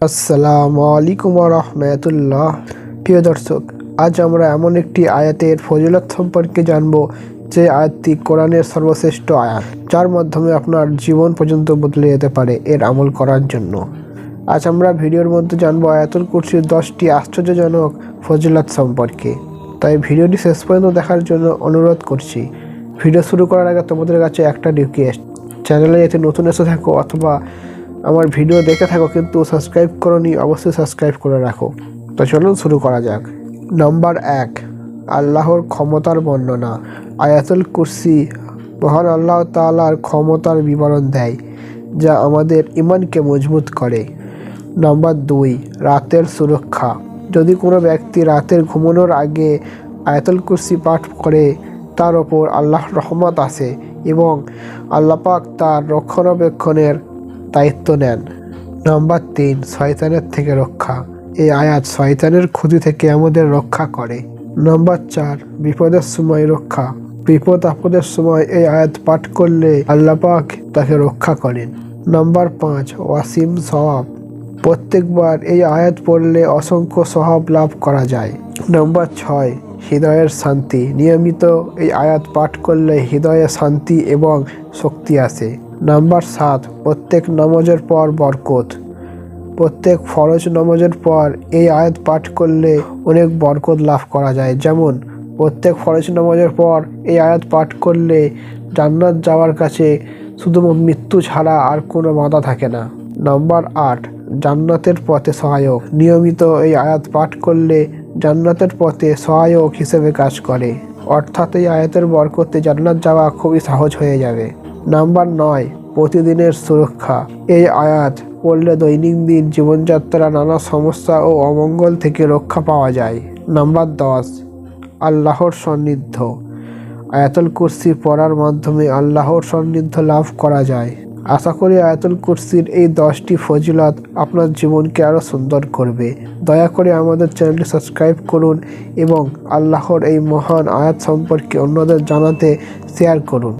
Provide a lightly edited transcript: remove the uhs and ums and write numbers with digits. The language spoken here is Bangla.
আসসালামু আলাইকুম রহমতুল্লাহ। প্রিয় দর্শক, আজ আমরা এমন একটি আয়াতের ফজিলত সম্পর্কে জানব যে আয়াতটি কোরআনের সর্বশ্রেষ্ঠ আয়াত, যার মাধ্যমে আপনার জীবন পর্যন্ত বদলে যেতে পারে এর আমল করার জন্য। আজ আমরা ভিডিওর মধ্যে জানবো আয়াতুল কুরসির 10টি আশ্চর্যজনক ফজিলত সম্পর্কে। তাই ভিডিওটি শেষ পর্যন্ত দেখার জন্য অনুরোধ করছি। ভিডিও শুরু করার আগে তোমাদের কাছে একটা রিকোয়েস্ট, চ্যানেলে যদি নতুন এসে থাকো অথবা আমার ভিডিও দেখে থাকো কিন্তু সাবস্ক্রাইব করোনি, অবশ্যই সাবস্ক্রাইব করে রাখো। তো চলুন শুরু করা যাক। নাম্বার 1, আল্লাহর ক্ষমতার বর্ণনা। আয়াতুল কুরসি মহান আল্লাহ তাআলার ক্ষমতার বিবরণ দেয়, যা আমাদের ঈমানকে মজবুত করে। নাম্বার 2, রাতের সুরক্ষা। যদি কোনো ব্যক্তি রাতের ঘুমানোর আগে আয়াতুল কুরসি পাঠ করে, তার ওপর আল্লাহর রহমত আসে এবং আল্লাহ পাক তার রক্ষণাবেক্ষণের দায়িত্ব নেন। নাম্বার 3, শয়তানের থেকে রক্ষা। এই আয়াত শয়তানের ক্ষতি থেকে আমাদের রক্ষা করে। নাম্বার 4, বিপদের সময় রক্ষা। বিপদ আপদের সময় এই আয়াত পাঠ করলে আল্লাহ পাক তাকে রক্ষা করেন। নাম্বার 5, ওয়াসিম সওয়াব। প্রত্যেকবার এই আয়াত পড়লে অসংখ্য সওয়াব লাভ করা যায়। নাম্বার 6, হৃদয়ের শান্তি। নিয়মিত এই আয়াত পাঠ করলে হৃদয়ে শান্তি এবং শক্তি আসে। নাম্বার 7, প্রত্যেক নামাজের পর বরকত। প্রত্যেক ফরজ নামাজের পর এই আয়াত পাঠ করলে অনেক বরকত লাভ করা যায়। যেমন প্রত্যেক ফরজ নামাজের পর এই আয়াত পাঠ করলে জান্নাত যাওয়ার কাছে শুধু মৃত্যু ছাড়া আর কোনো বাধা থাকে না। নাম্বার 8, জান্নাতের পথে সহায়ক। নিয়মিত এই আয়াত পাঠ করলে জান্নাতের পথে সহায়ক হিসেবে কাজ করে, অর্থাৎ এই আয়াতের বরকতে জান্নাত যাওয়া খুবই সহজ হয়ে যাবে। নাম্বার 9, প্রতিদিনের সুরক্ষা। এই আয়াত পড়লে দৈনন্দিন জীবনযাত্রা নানা সমস্যা ও অমঙ্গল থেকে রক্ষা পাওয়া যায়। নাম্বার 10, আল্লাহর সান্নিধ্য। আয়াতুল কুরসি পড়ার মাধ্যমে আল্লাহর সান্নিধ্য লাভ করা যায়। আশা করি আয়াতুল কুরসির এই 10টি ফজিলত আপনার জীবনকে আরও সুন্দর করবে। দয়া করে আমাদের চ্যানেলটি সাবস্ক্রাইব করুন এবং আল্লাহর এই মহান আয়াত সম্পর্কে অন্যদের জানাতে শেয়ার করুন।